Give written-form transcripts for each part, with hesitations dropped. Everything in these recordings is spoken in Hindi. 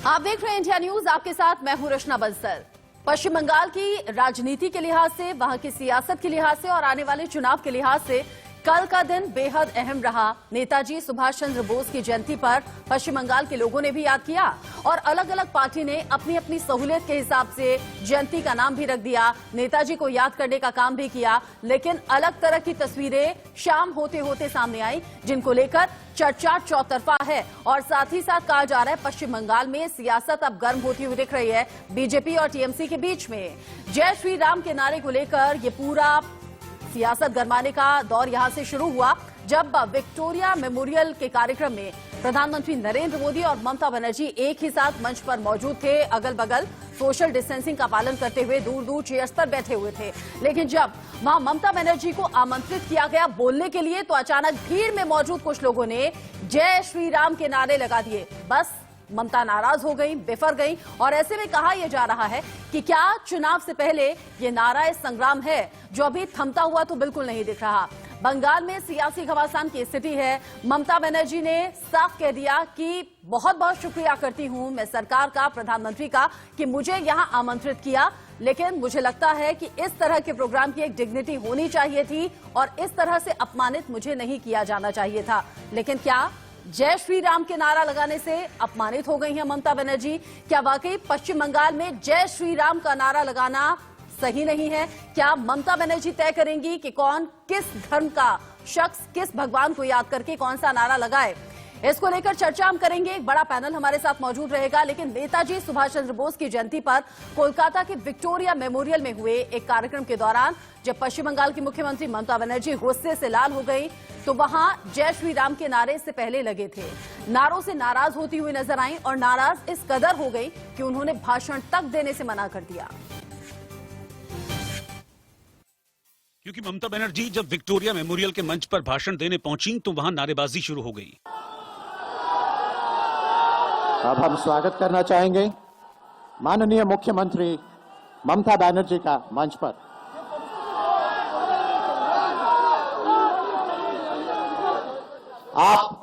आप देख रहे हैं इंडिया न्यूज, आपके साथ मैं हूं रचना बंसल। पश्चिम बंगाल की राजनीति के लिहाज से, वहां की सियासत के लिहाज से और आने वाले चुनाव के लिहाज से कल का दिन बेहद अहम रहा। नेताजी सुभाष चंद्र बोस की जयंती पर पश्चिम बंगाल के लोगों ने भी याद किया और अलग अलग पार्टी ने अपनी अपनी सहूलियत के हिसाब से जयंती का नाम भी रख दिया, नेताजी को याद करने का काम भी किया। लेकिन अलग तरह की तस्वीरें शाम होते होते सामने आई, जिनको लेकर चर्चा चौतरफा है और साथ ही साथ कहा जा रहा है पश्चिम बंगाल में सियासत अब गर्म होती हुई दिख रही है बीजेपी और टीएमसी के बीच में। जय श्री राम के नारे को लेकर ये पूरा सियासत गरमाने का दौर यहां से शुरू हुआ जब विक्टोरिया मेमोरियल के कार्यक्रम में प्रधानमंत्री नरेंद्र मोदी और ममता बनर्जी एक ही साथ मंच पर मौजूद थे। अगल बगल सोशल डिस्टेंसिंग का पालन करते हुए दूर दूर चेयर्स पर बैठे हुए थे। लेकिन जब वहां ममता बनर्जी को आमंत्रित किया गया बोलने के लिए, तो अचानक भीड़ में मौजूद कुछ लोगों ने जय श्री राम के नारे लगा दिए। बस ममता नाराज हो गई, बेफर गई और ऐसे में कहा यह जा रहा है कि क्या चुनाव से पहले ये नारा संग्राम है जो अभी थमता हुआ तो बिल्कुल नहीं दिख रहा। बंगाल में सियासी घमासान की स्थिति है। ममता बनर्जी ने साफ कह दिया कि बहुत बहुत शुक्रिया करती हूं मैं सरकार का, प्रधानमंत्री का, कि मुझे यहां आमंत्रित किया, लेकिन मुझे लगता है कि इस तरह के प्रोग्राम की एक डिग्निटी होनी चाहिए थी और इस तरह से अपमानित मुझे नहीं किया जाना चाहिए था। लेकिन क्या जय श्री राम के नारा लगाने से अपमानित हो गई हैं ममता बनर्जी? क्या वाकई पश्चिम बंगाल में जय श्री राम का नारा लगाना सही नहीं है? क्या ममता बनर्जी तय करेंगी कि कौन किस धर्म का शख्स किस भगवान को याद करके कौन सा नारा लगाए? इसको लेकर चर्चा हम करेंगे। एक बड़ा पैनल हमारे साथ मौजूद रहेगा। लेकिन नेताजी सुभाष चंद्र बोस की जयंती पर कोलकाता के विक्टोरिया मेमोरियल में हुए एक कार्यक्रम के दौरान जब पश्चिम बंगाल की मुख्यमंत्री ममता बनर्जी गुस्से से लाल हो गई, तो वहां जय श्री राम के नारे से पहले लगे थे। नारों से नाराज होती हुई नजर आई और नाराज इस कदर हो गई कि उन्होंने भाषण तक देने से मना कर दिया। क्योंकि ममता बनर्जी जब विक्टोरिया मेमोरियल के मंच पर भाषण देने पहुंची तो वहां नारेबाजी शुरू हो गई। अब हम स्वागत करना चाहेंगे माननीय मुख्यमंत्री ममता बनर्जी का मंच पर।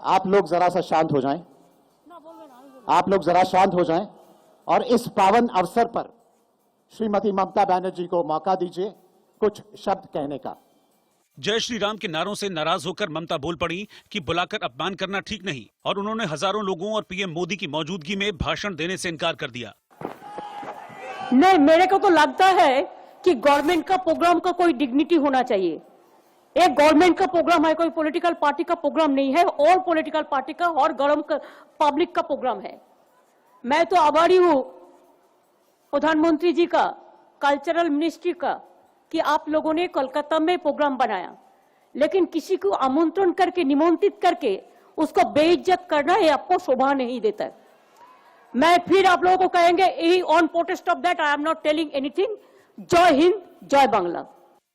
आप लोग जरा सा शांत हो जाएं। आप लोग जरा शांत हो जाएं और इस पावन अवसर पर श्रीमती ममता बनर्जी को मौका दीजिए कुछ शब्द कहने का। जय श्री राम के नारों से नाराज होकर ममता बोल पड़ी कि बुलाकर अपमान करना ठीक नहीं और उन्होंने हजारों लोगों और पीएम मोदी की मौजूदगी में भाषण देने से इनकार कर दिया। नहीं, मेरे को तो लगता है कि गवर्नमेंट का प्रोग्राम का कोई डिग्निटी होना चाहिए। एक गवर्नमेंट का प्रोग्राम है, कोई पॉलिटिकल पार्टी का प्रोग्राम नहीं है। ऑल पॉलिटिकल पार्टी का और पब्लिक का प्रोग्राम है। मैं तो आभारी हूं प्रधानमंत्री जी का, कल्चरल मिनिस्ट्री का, कि आप लोगों ने कोलकाता में प्रोग्राम बनाया, लेकिन किसी को आमंत्रण करके, निमंत्रित करके उसको बेइज्जत करना ये आपको शोभा नहीं देता है। मैं फिर आप लोगों को कहेंगे, on protest of that I am not telling anything. जय हिंद, जय बांग्ला।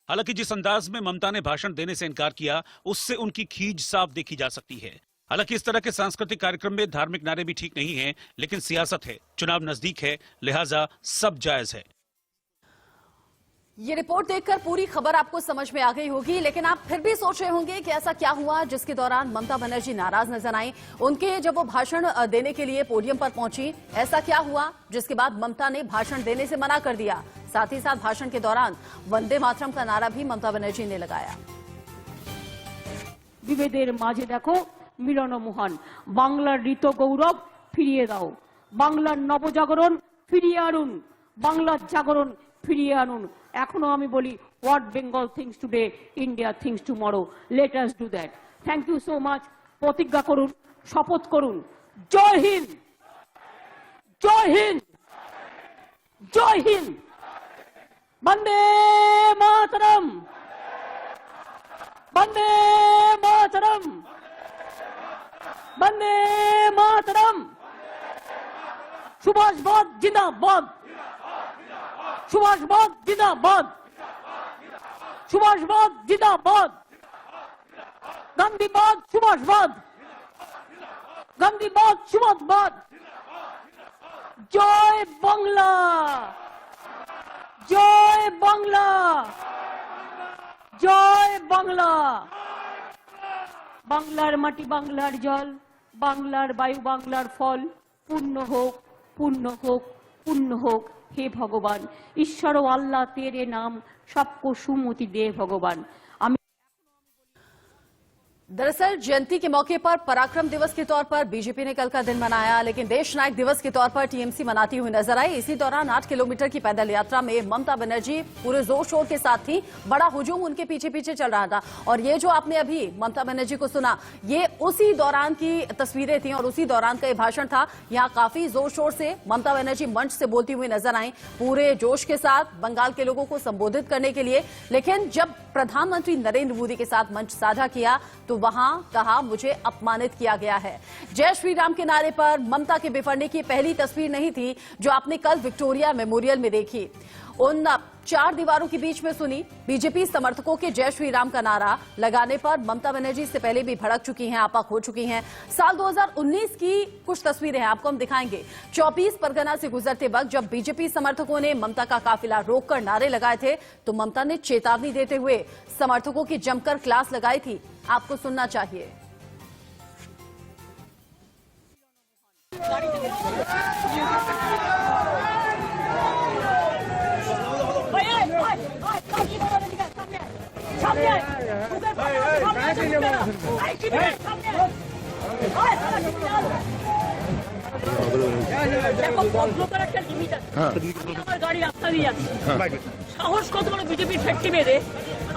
हालांकि जिस अंदाज में ममता ने भाषण देने से इनकार किया, उससे उनकी खींच साफ देखी जा सकती है। हालांकि इस तरह के सांस्कृतिक कार्यक्रम में धार्मिक नारे भी ठीक नहीं है, लेकिन सियासत है, चुनाव नजदीक है, लिहाजा सब जायज है। ये रिपोर्ट देखकर पूरी खबर आपको समझ में आ गई होगी, लेकिन आप फिर भी सोच रहे होंगे कि ऐसा क्या हुआ जिसके दौरान ममता बनर्जी नाराज नजर आई। उनके जब वो भाषण देने के लिए पोडियम पर पहुंची, ऐसा क्या हुआ जिसके बाद ममता ने भाषण देने से मना कर दिया? साथ ही साथ भाषण के दौरान वंदे मातरम का नारा भी ममता बनर्जी ने लगाया। विभेदेर माझे देखो मिलन मोहन, बांग्लार ऋत गौरव फिरिए दाओ, बांग्लार नवजागरण फिरिए आनुन, बांग्लार जागरण फिरिए आनुन। एखोनो आमी बोली, what Bengal things today, India things tomorrow, let us do that. Thank you so much. प्रतिज्ञा करुन, शपथ करुन। जय हिंद, जय हिंद, जय हिंद। वंदे मातरम, वंदे मातरम, वंदे मातरम। सुभाष बोस जिंदाबाद, सुभाष बोस जिंदाबाद, सुभाष बोस जिंदाबाद। गांधी बोस, सुभाष बोस, गांधी बोस, सुभाष बोस। जय बांग्ला, जय बांग्ला, जय बांग्ला। বাংলার মাটি বাংলার জল, বাংলার বায়ু বাংলার ফল, পূর্ণ হোক পুণ্য হোক হে ভগবান, ঈশ্বর ও আল্লাহ তেরে নাম সবকো সুমতি দে ভগবান। दरअसल जयंती के मौके पर पराक्रम दिवस के तौर पर बीजेपी ने कल का दिन मनाया, लेकिन देश नायक दिवस के तौर पर टीएमसी मनाती हुई नजर आई। इसी दौरान 8 किलोमीटर की पैदल यात्रा में ममता बनर्जी पूरे जोर शोर के साथ थी। बड़ा हुजूम उनके पीछे पीछे चल रहा था। और ये जो आपने अभी ममता बनर्जी को सुना, ये उसी दौरान की तस्वीरें थी और उसी दौरान का ये भाषण था। यहाँ काफी जोर शोर से ममता बनर्जी मंच से बोलती हुई नजर आई, पूरे जोश के साथ बंगाल के लोगों को संबोधित करने के लिए। लेकिन जब प्रधानमंत्री नरेंद्र मोदी के साथ मंच साझा किया तो वहां कहा, मुझे अपमानित किया गया है। जय श्री राम के नारे पर ममता के बिफरने की पहली तस्वीर नहीं थी जो आपने कल विक्टोरिया मेमोरियल में देखी। उन 4 दीवारों के बीच में सुनी बीजेपी समर्थकों के जय श्री राम का नारा लगाने पर ममता बनर्जी से पहले भी भड़क चुकी हैं, आपा खो चुकी हैं। साल 2019 की कुछ तस्वीरें हैं, आपको हम दिखाएंगे। 24 परगना से गुजरते वक्त जब बीजेपी समर्थकों ने ममता का काफिला रोककर नारे लगाए थे तो ममता ने चेतावनी देते हुए समर्थकों की जमकर क्लास लगाई थी। आपको सुनना चाहिए। আমার গাড়ি রাস্তা দিয়ে যাচ্ছে, সাহস কত বড় বিজেপির ফ্যাক্টরি মেরে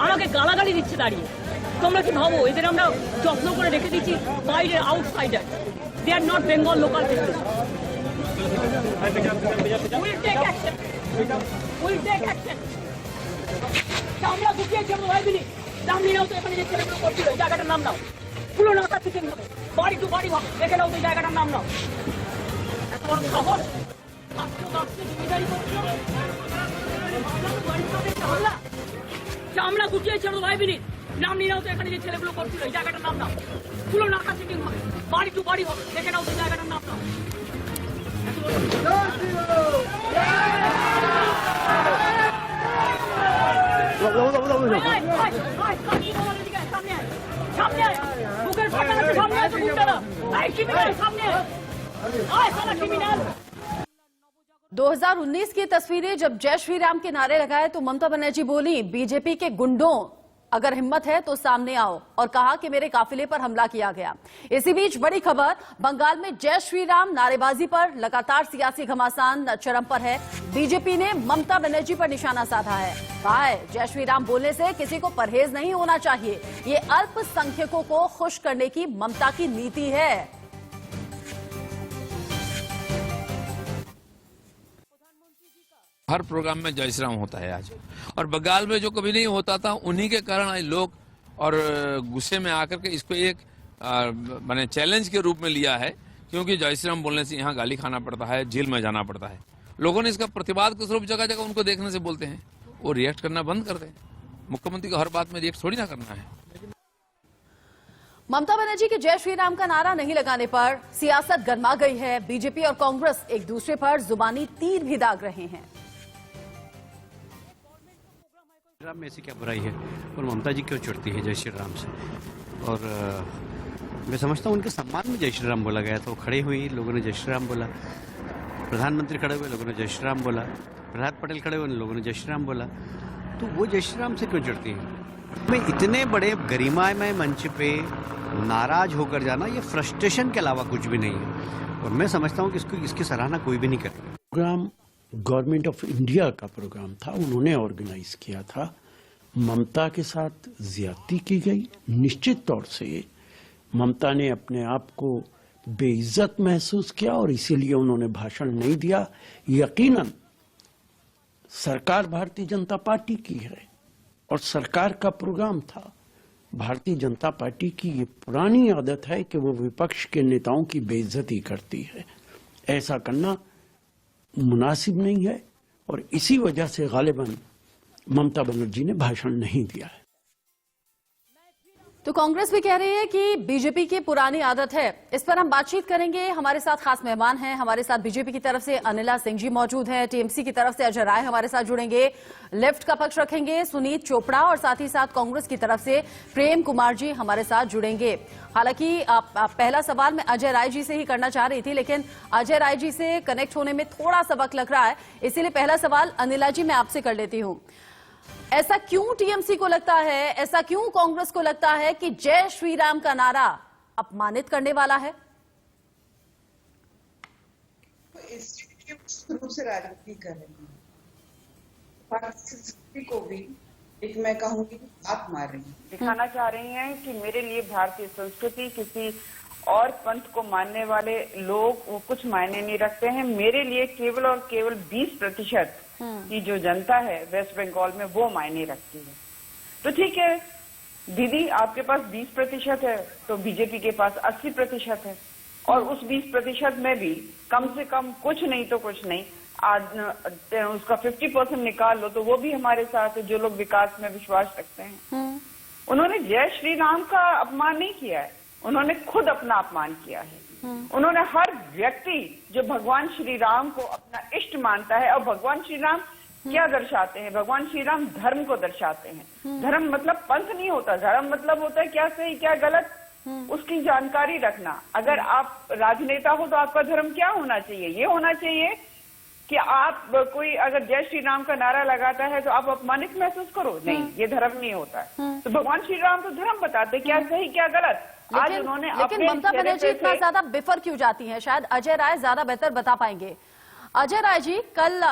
আমাকে গালাগালি দিচ্ছে দাঁড়িয়ে। তোমরা কি ভাবো এদের আমরা যত্ন করে রেখে দিচ্ছি? বাইরে outsider, they are not Bengal local people. Will take action, will take action. আমরা গুটিয়েছি আমরা ভাইবিনি, নাম নিয়ে নাও তো। এখানে যে ছেলেগুলো করছিল জায়গাটার নাম নাও, পুরো নাকা থেকে বাড়ি টু বাড়ি দেখে নাও তো জায়গাটার নাম নাও। এত বড় সাহস, আমরা গুটিয়েছি আমরা ভাইবিনি, নাম নিয়ে নাও তো। এখানে যে ছেলেগুলো করছিল এই জায়গাটার নাম নাও, পুরো নাকা থেকে বাড়ি টু বাড়ি দেখে নাও তো জায়গাটার নাম নাও। সামনে আয়, বুকের ফাটা আছে, সামনে আছে বুকটা না। আয় ক্রিমিনাল, সামনে আয় সালা ক্রিমিনাল। 2019 की तस्वीरें जब जय श्री राम के नारे लगाए तो ममता बनर्जी बोली, बीजेपी के गुंडों अगर हिम्मत है तो सामने आओ, और कहा कि मेरे काफिले पर हमला किया गया। इसी बीच बड़ी खबर, बंगाल में जय श्री राम नारेबाजी पर लगातार सियासी घमासान चरम पर है। बीजेपी ने ममता बनर्जी पर निशाना साधा है। कहा है, जय श्री राम बोलने से किसी को परहेज नहीं होना चाहिए, ये अल्पसंख्यकों को खुश करने की ममता की नीति है। हर प्रोग्राम में जय श्री राम होता है आज, और बंगाल में जो कभी नहीं होता था उन्हीं के कारण आज लोग और गुस्से में आकर के इसको एक मैंने चैलेंज के रूप में लिया है, क्योंकि जय श्री राम बोलने से यहाँ गाली खाना पड़ता है, जेल में जाना पड़ता है। लोगों ने इसका प्रतिवाद के स्वरूप जगह जगह उनको देखने से बोलते हैं, वो रिएक्ट करना बंद कर दें। मुख्यमंत्री को हर बात में रिएक्ट थोड़ी ना करना है। ममता बनर्जी के जय श्री राम का नारा नहीं लगाने पर सियासत गरमा गई है। बीजेपी और कांग्रेस एक दूसरे पर जुबानी तीर भी दाग रहे हैं। राम में ऐसी क्या बुराई है और ममता जी क्यों चिढ़ती है जय श्री राम से? और मैं समझता हूँ उनके सम्मान में जय श्री राम बोला गया, तो खड़े हुए लोगों ने जय श्री राम बोला, प्रधानमंत्री खड़े हुए लोगों ने जय श्री राम बोला, प्रहलाद पटेल खड़े हुए लोगों ने जय श्री राम बोला, तो वो जय श्री राम से क्यों चिढ़ती है? मैं इतने बड़े गरिमामय मंच पे नाराज होकर जाना, ये फ्रस्ट्रेशन के अलावा कुछ भी नहीं है, और मैं समझता हूँ कि इसकी सराहना कोई भी नहीं करेगा। प्रोग्राम गवर्नमेंट ऑफ इंडिया का प्रोग्राम था, उन्होंने ऑर्गेनाइज किया था। ममता के साथ ज्यादती की गई। निश्चित तौर से ममता ने अपने आप को बेइज्जत महसूस किया और इसीलिए उन्होंने भाषण नहीं दिया। यकीनन सरकार भारतीय जनता पार्टी की है और सरकार का प्रोग्राम था। भारतीय जनता पार्टी की ये पुरानी आदत है कि वो विपक्ष के नेताओं की बेइज्जती करती है। ऐसा करना मुनासिब नहीं है और इसी वजह से गालिबन ममता बनर्जी ने भाषण नहीं दिया है। तो कांग्रेस भी कह रही है कि बीजेपी की पुरानी आदत है। इस पर हम बातचीत करेंगे। हमारे साथ खास मेहमान हैं। हमारे साथ बीजेपी की तरफ से अनिला सिंह जी मौजूद हैं, टीएमसी की तरफ से अजय राय हमारे साथ जुड़ेंगे, लेफ्ट का पक्ष रखेंगे सुनीत चोपड़ा, और साथ ही साथ कांग्रेस की तरफ से प्रेम कुमार जी हमारे साथ जुड़ेंगे। हालांकि पहला सवाल मैं अजय राय जी से ही करना चाह रही थी, लेकिन अजय राय जी से कनेक्ट होने में थोड़ा सा वक्त लग रहा है, इसीलिए पहला सवाल अनिला जी मैं आपसे कर लेती हूं। ऐसा क्यों टीएमसी को लगता है, ऐसा क्यों कांग्रेस को लगता है कि जय श्री राम का नारा अपमानित करने वाला है? इंस्टीट्यूट रूप से राजनीति कर रहे हैं, पार्टी को भी एक मैं कहूंगी बात मार रही है, दिखाना चाह रही हैं कि मेरे लिए भारतीय संस्कृति किसी और पंथ को मानने वाले लोग वो कुछ मायने नहीं रखते हैं। मेरे लिए केवल और केवल 20% की जो जनता है वेस्ट बंगाल में वो मायने रखती है। तो ठीक है दीदी, आपके पास 20% है तो बीजेपी के पास 80% है, और उस 20% में भी कम से कम कुछ नहीं तो कुछ नहीं, आज उसका 50% निकाल लो तो वो भी हमारे साथ है जो लोग विकास में विश्वास रखते हैं। उन्होंने जय श्री राम का अपमान नहीं किया है, उन्होंने खुद अपना अपमान किया है। उन्होंने हर व्यक्ति जो भगवान श्री राम को अपना इष्ट मानता है, और भगवान श्री राम क्या दर्शाते हैं? भगवान श्री राम धर्म को दर्शाते हैं। धर्म मतलब पंथ नहीं होता, धर्म मतलब होता है क्या सही क्या गलत, उसकी जानकारी रखना। अगर आप राजनेता हो तो आपका धर्म क्या होना चाहिए? ये होना चाहिए कि आप कोई अगर जय श्री राम का नारा लगाता है तो आप अपमानित महसूस करो, नहीं, ये धर्म नहीं होता है। तो भगवान श्री राम तो धर्म बताते क्या सही क्या गलत। आज उन्होंने लेकिन ममता बनर्जी इतना ज्यादा बिफर क्यों जाती हैं? शायद अजय राय ज्यादा बेहतर बता पाएंगे। अजय राय जी, कल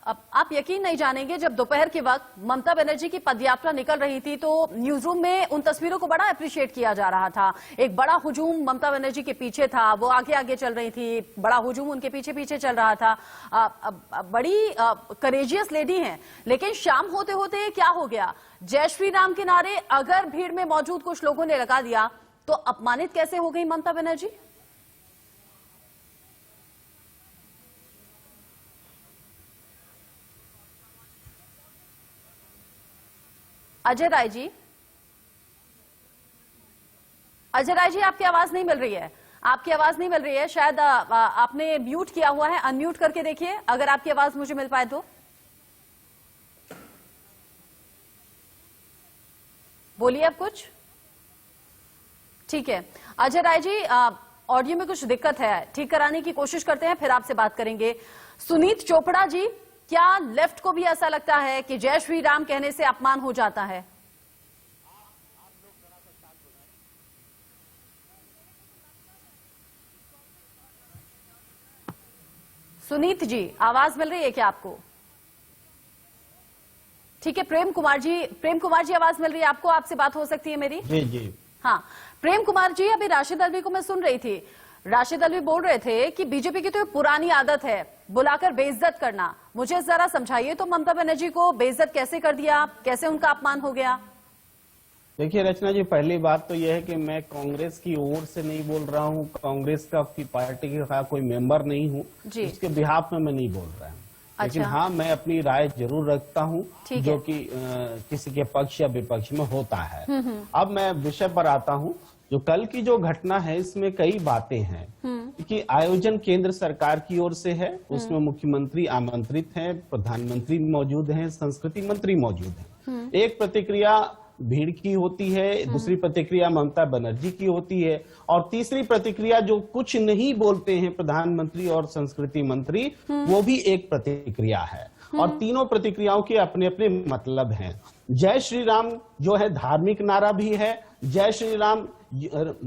आप यकीन नहीं जानेंगे, जब दोपहर के वक्त ममता बनर्जी की पदयात्रा निकल रही थी तो न्यूज रूम में उन तस्वीरों को बड़ा अप्रिशिएट किया जा रहा था। एक बड़ा हुजूम ममता बनर्जी के पीछे था, वो आगे आगे चल रही थी, बड़ा हुजूम उनके पीछे पीछे चल रहा था। बड़ी करेजियस लेडी हैं, लेकिन शाम होते होते क्या हो गया? जय श्री राम के नारे अगर भीड़ में मौजूद कुछ लोगों ने लगा दिया तो अपमानित कैसे हो गई ममता बनर्जी? अजय राय जी, अजय राय जी, आपकी आवाज नहीं मिल रही है, आपकी आवाज नहीं मिल रही है। शायद आपने म्यूट किया हुआ है, अनम्यूट करके देखिए अगर आपकी आवाज मुझे मिल पाए तो। बोलिए अब कुछ। ठीक है अजय राय जी, ऑडियो में कुछ दिक्कत है, ठीक कराने की कोशिश करते हैं, फिर आपसे बात करेंगे। सुनीत चोपड़ा जी, क्या लेफ्ट को भी ऐसा लगता है कि जय श्री राम कहने से अपमान हो जाता है? सुनीत जी, आवाज मिल रही है क्या आपको? ठीक है, प्रेम कुमार जी आवाज मिल रही है आपको? आपसे बात हो सकती है मेरी? जी जी हाँ प्रेम कुमार जी, अभी राशिद अल्वी को मैं सुन रही थी, राशिद अल्वी बोल रहे थे कि बीजेपी की तो ये पुरानी आदत है बुलाकर बेइज्जत करना। मुझे जरा समझाइए तो ममता बनर्जी को बेइज्जत कैसे कर दिया, कैसे उनका अपमान हो गया? देखिए रचना जी, पहली बात तो यह है कि मैं कांग्रेस की ओर से नहीं बोल रहा हूँ, कांग्रेस का पार्टी का कोई मेंबर नहीं हूँ, उसके बिहाफ में मैं नहीं बोल रहा हूँ। लेकिन हाँ, मैं अपनी राय जरूर रखता हूँ जो कि किसी के पक्ष या विपक्ष में होता है। अब मैं विषय पर आता हूँ। जो कल की जो घटना है इसमें कई बातें हैं कि आयोजन केंद्र सरकार की ओर से है, उसमें मुख्यमंत्री आमंत्रित हैं, प्रधानमंत्री मौजूद हैं, संस्कृति मंत्री मौजूद हैं। एक प्रतिक्रिया भीड़ की होती है, दूसरी प्रतिक्रिया ममता बनर्जी की होती है, और तीसरी प्रतिक्रिया जो कुछ नहीं बोलते हैं प्रधानमंत्री और संस्कृति मंत्री, वो भी एक प्रतिक्रिया है। और तीनों प्रतिक्रियाओं के अपने अपने मतलब हैं। जय श्री राम जो है धार्मिक नारा भी है। जय श्री राम,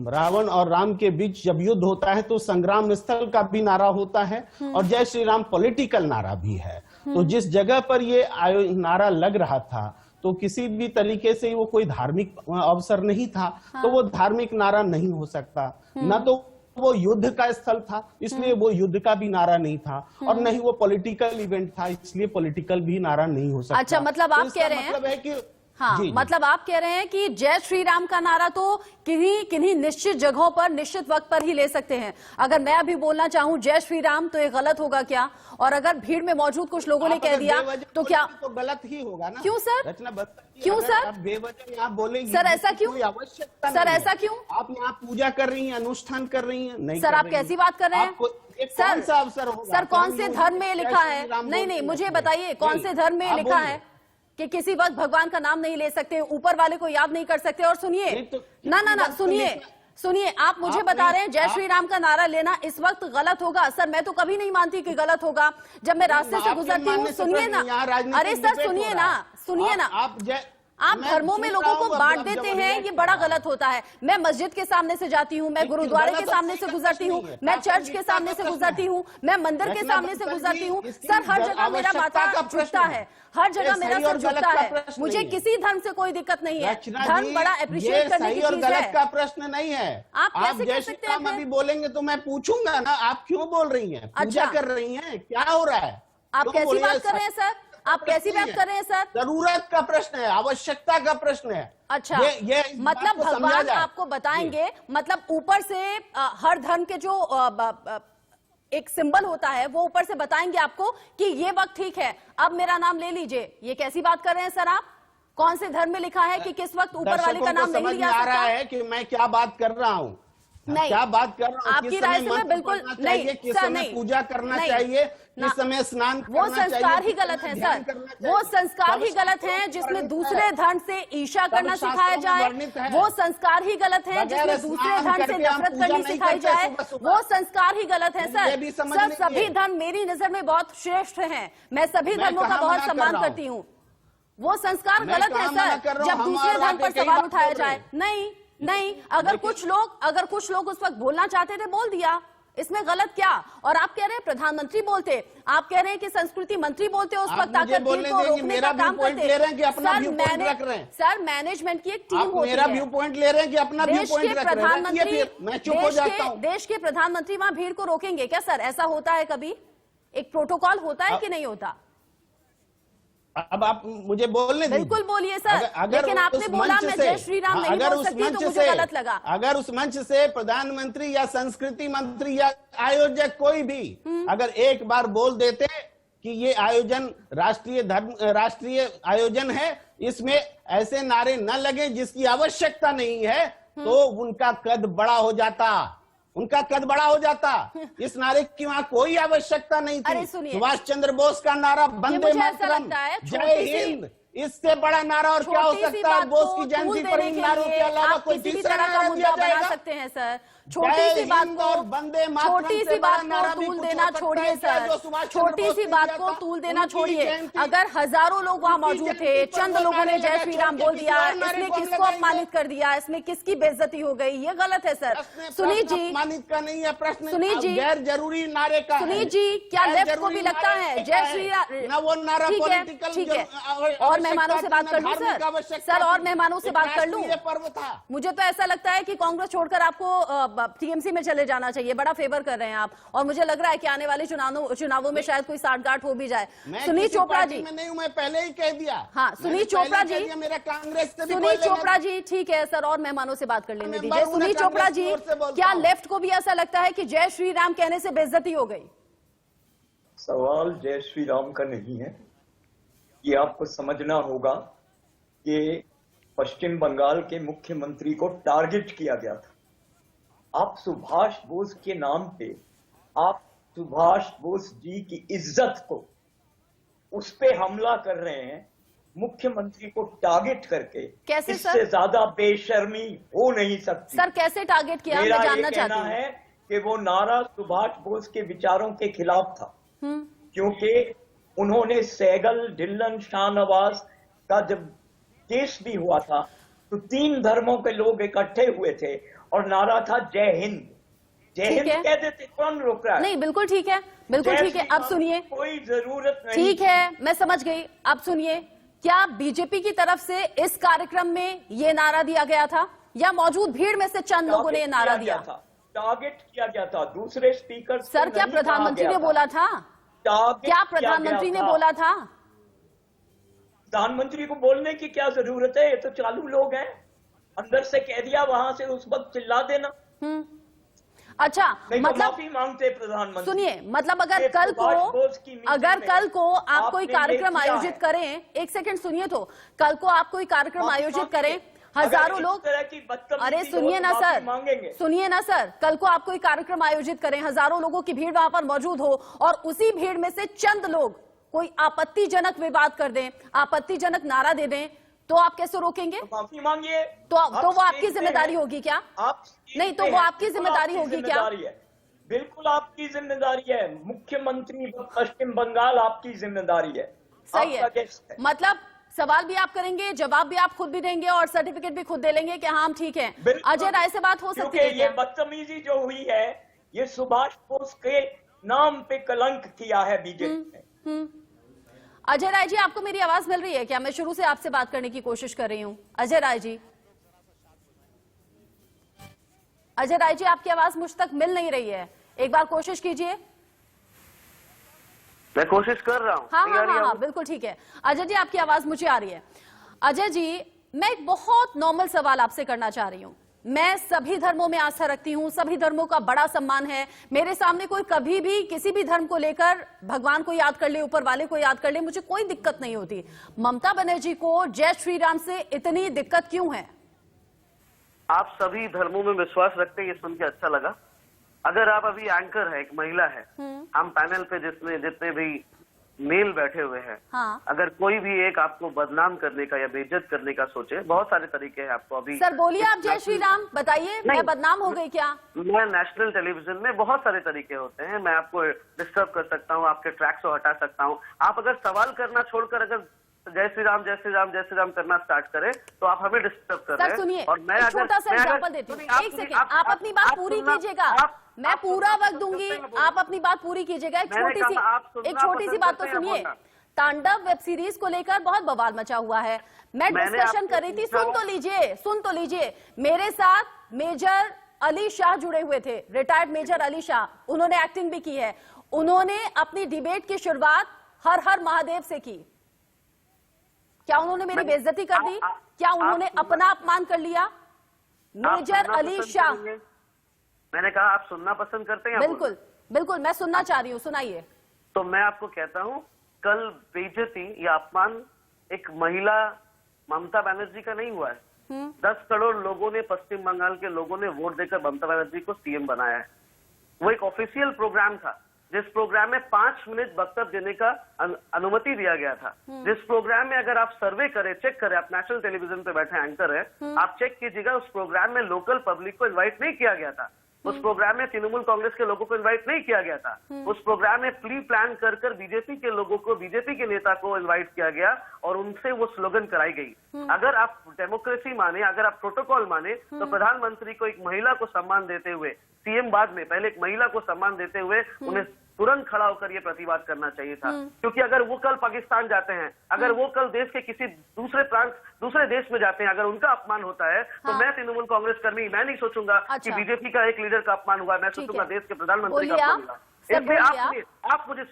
रावण और राम के बीच जब युद्ध होता है तो संग्राम स्थल का भी नारा होता है, और जय श्री राम पॉलिटिकल नारा भी है। तो जिस जगह पर ये नारा लग रहा था तो किसी भी तरीके से वो कोई धार्मिक अवसर नहीं था, तो वो धार्मिक नारा नहीं हो सकता। न तो वो युद्ध का स्थल था, इसलिए वो युद्ध का भी नारा नहीं था, और न ही वो पॉलिटिकल इवेंट था, इसलिए पॉलिटिकल भी नारा नहीं हो सकता। अच्छा, मतलब आप कह रहे हैं, मतलब है कि हाँ, जी, जी। मतलब आप कह रहे हैं कि जय श्री राम का नारा तो किन्हीं किन्हीं निश्चित जगहों पर निश्चित वक्त पर ही ले सकते हैं। अगर मैं अभी बोलना चाहूं जय श्री राम तो ये गलत होगा क्या? और अगर भीड़ में मौजूद कुछ लोगों ने कह दिया तो क्या? तो गलत ही होगा ना। क्यों सर? रचना क्यों सर? आप बेवजह यहाँ बोलेंगे सर ऐसा क्यों? कोई आवश्यकता सर नहीं है। ऐसा क्यों? आप यहाँ पूजा कर रही हैं, अनुष्ठान कर रही हैं, नहीं सर कर आप रही हैं। कैसी बात कर रहे हैं? आपको ये कौन सा अवसर होगा? सर कौन हम से लोग धर्म में जय लिखा श्री है? राम नहीं बोलते मुझे हैं। बताइए कौन नहीं, से धर्म में आप लिखा बोलिए। है कि किसी वक्त भगवान का नाम नहीं ले सकते, ऊपर वाले को याद नहीं कर सकते? और सुनिए नहीं तो ना ना ना किसी वक्त सुनिए तो सुनिए, आप मुझे आप बता नहीं- रहे हैं जय श्री राम का नारा लेना इस वक्त गलत होगा? सर मैं तो कभी नहीं मानती कि गलत होगा। जब मैं रास्ते से आपके गुजरती हूँ, मानने से सुनिए प्रश्न ना, यहाँ राजनीतिक अरे सर डिबेट हो सुनिए रहा ना, है। सुनिए ना, आप मैं धर्मों में सुन लोगों रहा को हूँ, बांट अब देते जब हैं, ये बड़ा गलत होता है। मैं मस्जिद के सामने से जाती हूँ, मैं लेकिन गुरुद्वारे गलत के तो सामने कोई से का गुजरती प्रश्न हूँ, नहीं है। मैं चर्च के प्रासंगिकता सामने का से प्रश्न गुजरती है। हूँ, मैं मंदिर के रचना सामने से बंसल गुजरती जी, हूँ। इसकी सर हर जगह मेरा आवश्यकता माथा का प्रश्न झुकता है, हर जगह ये मेरा सही सर और गलत झुकता का है। प्रश्न मुझे नहीं है। किसी धर्म से कोई दिक्कत नहीं है, रचना धर्म जी, बड़ा ये अप्रिशिएट करने की सही और चीज गलत है। का प्रश्न नहीं है। आप कैसे जय कह श्री सकते हैं राम फिर? अभी बोलेंगे तो मैं पूछूंगा ना, आप क्यों बोल रही हैं? पूजा अच्छा। कर रही हैं, क्या हो रहा है? आप क्यों कैसी बोल बात कर रहे हैं सर? आप कैसी बात कर रहे हैं सर? जरूरत का प्रश्न है, आवश्यकता का प्रश्न है। अच्छा ये इस बात मतलब को समझा भगवान जाए। आपको बताएंगे, मतलब ऊपर से हर धर्म के जो एक सिंबल होता है वो ऊपर से बताएंगे आपको कि ये वक्त ठीक है, अब मेरा नाम ले लीजिए। ये कैसी बात कर रहे हैं सर आप? कौन से धर्म में लिखा है कि किस वक्त ऊपर वाले का दर्शकों को नाम नहीं समझ में लिया आ रहा सकता? है कि मैं क्या बात कर रहा हूँ, नहीं, क्या बात कर रहा हूँ, आपकी किस राय समय से मैं मंत्र बिल्कुल पढ़ना नहीं, चाहिए, किस सर, समय नहीं, पूजा करना नहीं, चाहिए, ना, किस समय स्नान वो करना चाहिए, संस्कार ही किस गलत समय है ध्यान सर, करना चाहिए। वो संस्कार ही सब गलत है शास्त्रों जिसमें में दूसरे वर्णित धर्म से ईर्ष्या करना शास्त्रों सिखाया में जाए, वर्णित है। वो संस्कार ही गलत है बगैर जिसमें दूसरे स्नान धर्म से करके हम नफरत पूजा करनी नहीं सिखाई करते जाए, सुबह सुबह। वो संस्कार ही गलत है मुझे भी सर। समझ सर नहीं सभी है। धर्म मेरी नजर में बहुत श्रेष्ठ हैं, मैं सभी मैं धर्मों का कहाँ बहुत मना कर सम्मान रहा हूँ? करती हूँ। वो संस्कार मैं गलत है कहाँ मना सर कर रहा हूँ? जब हम दूसरे और धर्म आप पर एक ही सवाल बात उठाया बोल रहे जाए। हैं। नहीं नहीं, अगर कुछ लोग उस वक्त बोलना चाहते थे बोल दिया, इसमें गलत क्या? और आप कह रहे हैं प्रधानमंत्री बोलते, आप कह रहे हैं कि संस्कृति मंत्री बोलते उस आप वक्त मुझे आकर बोलने भीड़ को देंगे, रोकने मेरा का काम व्यू पॉइंट करते। ले रहे हैं कि अपना सर, व्यू पॉइंट रख रहे हैं? सर मैनेजमेंट की एक टीम आप होती मेरा है। व्यू पॉइंट ले रहे हैं कि अपना व्यू देश पॉइंट के रख रहे हैं? प्रधानमंत्री रखिए फिर, मैं चुप हो जाता हूँ। देश के प्रधानमंत्री वहां भीड़ को रोकेंगे क्या सर? ऐसा होता है कभी? एक प्रोटोकॉल होता है कि नहीं होता? अब आप मुझे बोलने दीजिए। बिल्कुल बोलिए सर, लेकिन आपने उस बोला मंच मैं से- जय श्री राम नहीं अगर बोल उस सकती तो मंच मुझे से- गलत लगा। अगर उस मंच से प्रधानमंत्री या संस्कृति मंत्री या आयोजक कोई भी अगर एक बार बोल देते कि ये आयोजन राष्ट्रीय आयोजन है, इसमें ऐसे नारे न लगे जिसकी आवश्यकता नहीं है, तो उनका कद बड़ा हो जाता, उनका कद बड़ा हो जाता। इस नारे की वहां कोई आवश्यकता नहीं अरे थी। सुनिए, सुभाष चंद्र बोस का नारा वंदे मुझे ऐसा मातरम, लगता है, जय छोटी सी- हिंद, इससे बड़ा नारा और क्या हो छोटी सी सकता है? बात बोस को की जयंती तूल पर देने इन के नारों के लिए अलावा आप कोई किसी भी तीसरा तरह का नारा मुद्दा दिया बना जाएगा? सकते हैं सर। छोटी जय सी बात हिंद और वंदे मातरम छोटी से सी बड़ा बात नारा को भी तूल कुछ देना हो सकता छोड़िए है क्या, जो सर, सुभाष चंद्र छोटी बोस सी ने बात दिया को था? तूल देना उनकी छोड़िए। जयंती- अगर हजारों लोग वहां उनकी मौजूद थे, जयंती पर चंद वो लोगों ने नारे जय लगा, श्री छोड़ राम के बोल किसी दिया, और नारे इसमें को हम किसको लगाएंगे? अपमानित कर दिया, इसमें किसकी बेइज्जती हो गई, ये गलत है सर। सुनीत जी, अपमानित का नहीं है प्रश्न, सुनीत जी, गैर जरूरी नारे का है। सुनीत जी, क्या गैर लेफ्ट को भी जरूरी लगता नारे है का जय श्री राम? ना वो नारा ठीक है, पॉलिटिकल ठीक है। और मेहमानों से बात कर लूं सर? सर और मेहमानों से बात कर लूं? पर्व था। मुझे तो ऐसा लगता है कि कांग्रेस छोड़कर आपको टीएमसी में चले जाना चाहिए, बड़ा फेवर कर रहे हैं आप। और मुझे लग रहा है कि आने वाले चुनावों में शायद कोई साठगांठ हो भी जाए। सुनीत चोपड़ा जी, मैं नहीं हूं, मैं पहले ही कह दिया। हाँ सुनीत चोपड़ा जी, मेरा कांग्रेस से भी सुनीत चोपड़ा जी, ठीक है सर, और मेहमानों से बात कर लेने मैं दीजिए। उन्हें सुनीत चोपड़ा कांग्रेस जी, की ओर से बोलता क्या हूं। लेफ्ट को भी ऐसा लगता है कि जय श्री राम कहने से बेइज्जती हो गई? सवाल जय श्री राम का नहीं है, ये आपको समझना होगा कि पश्चिम बंगाल के मुख्यमंत्री को टारगेट किया गया था। आप सुभाष बोस के नाम पे, आप सुभाष बोस जी की इज्जत को, उस पे हमला कर रहे हैं मुख्यमंत्री को टारगेट करके। कैसे इससे सर? ज्यादा बेशर्मी हो नहीं सकती। सर कैसे टारगेट किया, मेरा मैं ये जानना कहना चाहती हूँ। है कि वो नारा सुभाष बोस के विचारों के खिलाफ था, क्योंकि उन्होंने सहगल, ढिल्लन, शाहनवाज का जब केस भी हुआ था तो 3 धर्मों के लोग इकट्ठे हुए थे और नारा था जय हिंद। जय ठीक हिंद है। कह देते, कौन रोक रहा है? नहीं बिल्कुल ठीक है, बिल्कुल जय ठीक है। श्री अब राम सुनिए, की कोई जरूरत नहीं। ठीक है, मैं समझ गई। अब सुनिए, क्या बीजेपी की तरफ से इस कार्यक्रम में ये नारा दिया गया था या मौजूद भीड़ में से चंद लोगों ने ये नारा दिया? टारगेट किया गया था दूसरे स्पीकर। सर क्या प्रधानमंत्री ने बोला था? क्या प्रधानमंत्री ने बोला था? प्रधानमंत्री को बोलने की क्या जरूरत है, ये तो चालू लोग हैं, अंदर से कह दिया, वहां से उस वक्त चिल्ला देना। अच्छा, नहीं तो मतलब माफी मांगते प्रधानमंत्री। सुनिए, मतलब अगर कल को आप कोई कार्यक्रम आयोजित करें, एक सेकंड सुनिए, तो कल को आप कोई कार्यक्रम आयोजित करें, हजारों लोग, अरे सुनिए ना सर, सुनिए ना सर, कल को आप कोई कार्यक्रम आयोजित करें, हजारों लोगों की भीड़ वहां पर मौजूद हो और उसी भीड़ में से चंद लोग कोई आपत्तिजनक विवाद कर दें, आपत्तिजनक नारा दे दें, तो आप कैसे रोकेंगे? माफी मांगिए। तो वो आपकी जिम्मेदारी होगी क्या? आप नहीं, तो वो आपकी जिम्मेदारी होगी क्या? बिल्कुल आपकी जिम्मेदारी है, मुख्यमंत्री पश्चिम बंगाल आपकी जिम्मेदारी है। सही है, मतलब सवाल भी आप करेंगे, जवाब भी आप खुद भी देंगे और सर्टिफिकेट भी खुद दे लेंगे कि हाँ हम ठीक है। अजय राय से बात हो सकती है? ये बदतमीजी जो हुई है, ये सुभाष बोस के नाम पे कलंक किया है बीजेपी ने। अजय राय जी, आपको मेरी आवाज मिल रही है क्या? मैं शुरू से आपसे बात करने की कोशिश कर रही हूं। अजय राय जी, अजय राय जी, आपकी आवाज मुझ तक मिल नहीं रही है, एक बार कोशिश कीजिए। मैं कोशिश कर रहा हूँ। हाँ, बिल्कुल ठीक है। अजय जी, आपकी आवाज मुझे आ रही है। अजय जी, मैं एक बहुत नॉर्मल सवाल आपसे करना चाह रही हूँ। मैं सभी धर्मों में आस्था रखती हूँ, सभी धर्मों का बड़ा सम्मान है, मेरे सामने कोई कभी भी किसी भी धर्म को लेकर भगवान को याद कर ले, ऊपर वाले को याद कर ले, मुझे कोई दिक्कत नहीं होती। ममता बनर्जी को जय श्री राम से इतनी दिक्कत क्यों है? आप सभी धर्मों में विश्वास रखते हैं, ये सुन के अच्छा लगा। अगर आप अभी एंकर है, एक महिला है, हम पैनल पे जिसमें जितने भी मेल बैठे हुए हैं, हाँ। अगर कोई भी एक आपको बदनाम करने का या बेइज्जत करने का सोचे, बहुत सारे तरीके हैं आपको अभी। सर बोलिए, आप जय श्री राम बताइए, मैं बदनाम हो गई क्या? मैं नेशनल टेलीविजन में बहुत सारे तरीके होते हैं, मैं आपको डिस्टर्ब कर सकता हूँ, आपके ट्रैक से हटा सकता हूँ। आप अगर सवाल करना छोड़कर अगर जय श्री राम जय श्री राम जय श्री राम करना स्टार्ट करें तो आप हमें डिस्टर्ब कर रहे हैं। सुनिए, और मैं छोटा सा एग्जांपल देती हूँ, एक सेकंड, आप अपनी बात पूरी कीजिएगा, मैं पूरा वक्त दूंगी, आप अपनी बात पूरी कीजिएगा। एक छोटी सी बात तो सुनिए। तांडव वेब सीरीज को लेकर बहुत बवाल मचा हुआ है, मैं डिस्कशन कर रही थी, सुन तो लीजिए। मेरे साथ मेजर अली शाह जुड़े हुए थे, रिटायर्ड मेजर अली शाह, उन्होंने एक्टिंग भी की है। उन्होंने अपनी डिबेट की शुरुआत हर हर महादेव से की। क्या उन्होंने मेरी बेइज्जती कर दी? क्या उन्होंने अपना अपमान कर लिया? मेजर अली शाह। मैंने कहा आप सुनना पसंद करते हैं? बिल्कुल बिल्कुल, मैं सुनना चाह रही हूँ, सुनाइए। तो मैं आपको कहता हूँ, कल बेइज्जती या अपमान एक महिला ममता बनर्जी का नहीं हुआ है। 10 करोड़ लोगों ने, पश्चिम बंगाल के लोगों ने वोट देकर ममता बनर्जी को सीएम बनाया है। वो एक ऑफिशियल प्रोग्राम था, जिस प्रोग्राम में 5 मिनट वक्तव्य देने का अनुमति दिया गया था। जिस प्रोग्राम में अगर आप सर्वे करें, चेक करें, आप नेशनल टेलीविजन पे बैठे एंकर हैं, आप चेक कीजिएगा, उस प्रोग्राम में लोकल पब्लिक को इनवाइट नहीं किया गया था। उस प्रोग्राम में तृणमूल कांग्रेस के लोगों को इनवाइट नहीं किया गया था। उस प्रोग्राम में प्री प्लान कर बीजेपी के लोगों को, बीजेपी के नेता को इनवाइट किया गया और उनसे वो स्लोगन कराई गई। अगर आप डेमोक्रेसी माने, अगर आप प्रोटोकॉल माने, तो प्रधानमंत्री को एक महिला को सम्मान देते हुए, सीएम बाद में, पहले एक महिला को सम्मान देते हुए उन्हें तुरंत खड़ा होकर ये प्रतिवाद करना चाहिए था। क्योंकि अगर वो कल पाकिस्तान जाते हैं, अगर वो कल देश के किसी दूसरे प्रांत, दूसरे देश में जाते हैं, अगर उनका अपमान होता है, तो मैं तृणमूल कांग्रेस कर्मी, मैं नहीं सोचूंगा कि बीजेपी का एक लीडर का अपमान हुआ, मैं सोचूंगा देश के प्रधानमंत्री का अपमान हुआ। इसलिए आप मुझे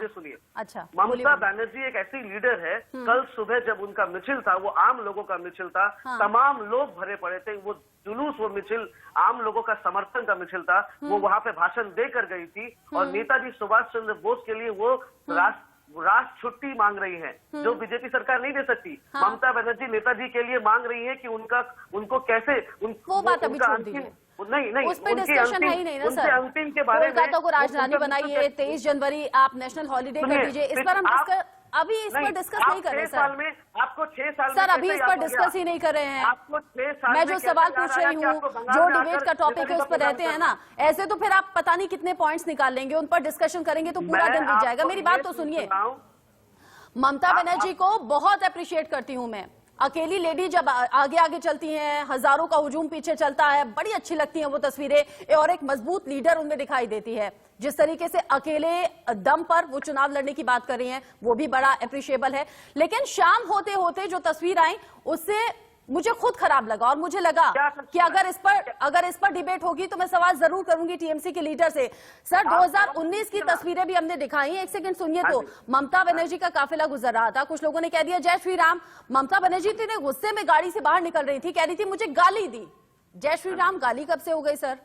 सुनिए। अच्छा, ममता बनर्जी एक ऐसी लीडर है, कल सुबह जब उनका मिছিল था, वो आम लोगों का मिছিল था, तमाम लोग भरे पड़े थे, वो जुलूस, वो मिছিল आम लोगों का समर्थन का मिছিল था, वो वहां पे भाषण देकर गई थी और नेताजी सुभाष चंद्र बोस के लिए वो राष्ट्र छुट्टी मांग रही है, जो बीजेपी सरकार नहीं दे सकती। ममता बनर्जी नेताजी के लिए मांग रही है कि उनको कैसे नहीं उस पर डिस्कशन है ही नहीं ना सर। अंतिम के बारे में, कोलकाता को राजधानी बनाइए, 23 जनवरी आप नेशनल हॉलीडे कर दीजिए, इस पर हम अभी इस पर डिस्कस नहीं कर रहे सर। आपको 6 साल सर अभी इस पर डिस्कस ही नहीं कर रहे हैं। आपको 6 साल मैं जो सवाल पूछ रही हूँ, जो डिबेट का टॉपिक है उस पर रहते हैं ना, ऐसे तो फिर आप पता नहीं कितने पॉइंट्स निकाल लेंगे, उन पर डिस्कशन करेंगे तो पूरा दिन बीत जाएगा। मेरी बात तो सुनिए, ममता बनर्जी को बहुत अप्रिशिएट करती हूँ मैं। अकेली लेडी जब आगे आगे चलती हैं, हजारों का हुजूम पीछे चलता है, बड़ी अच्छी लगती हैं वो तस्वीरें, और एक मजबूत लीडर उनमें दिखाई देती है। जिस तरीके से अकेले दम पर वो चुनाव लड़ने की बात कर रही हैं, वो भी बड़ा अप्रिशिएबल है। लेकिन शाम होते होते जो तस्वीर आई, उससे मुझे खुद खराब लगा और मुझे लगा कि अगर इस पर डिबेट होगी तो मैं सवाल जरूर करूंगी टीएमसी के लीडर से। सर 2019 की तस्वीरें भी हमने दिखाई। एक सेकंड सुनिए तो। ममता बनर्जी का काफिला गुजर रहा था, कुछ लोगों ने कह दिया जय श्री राम। ममता बनर्जी थी गुस्से में गाड़ी से बाहर निकल रही थी, कह रही थी मुझे गाली दी। जय श्री राम गाली कब से हो गई सर?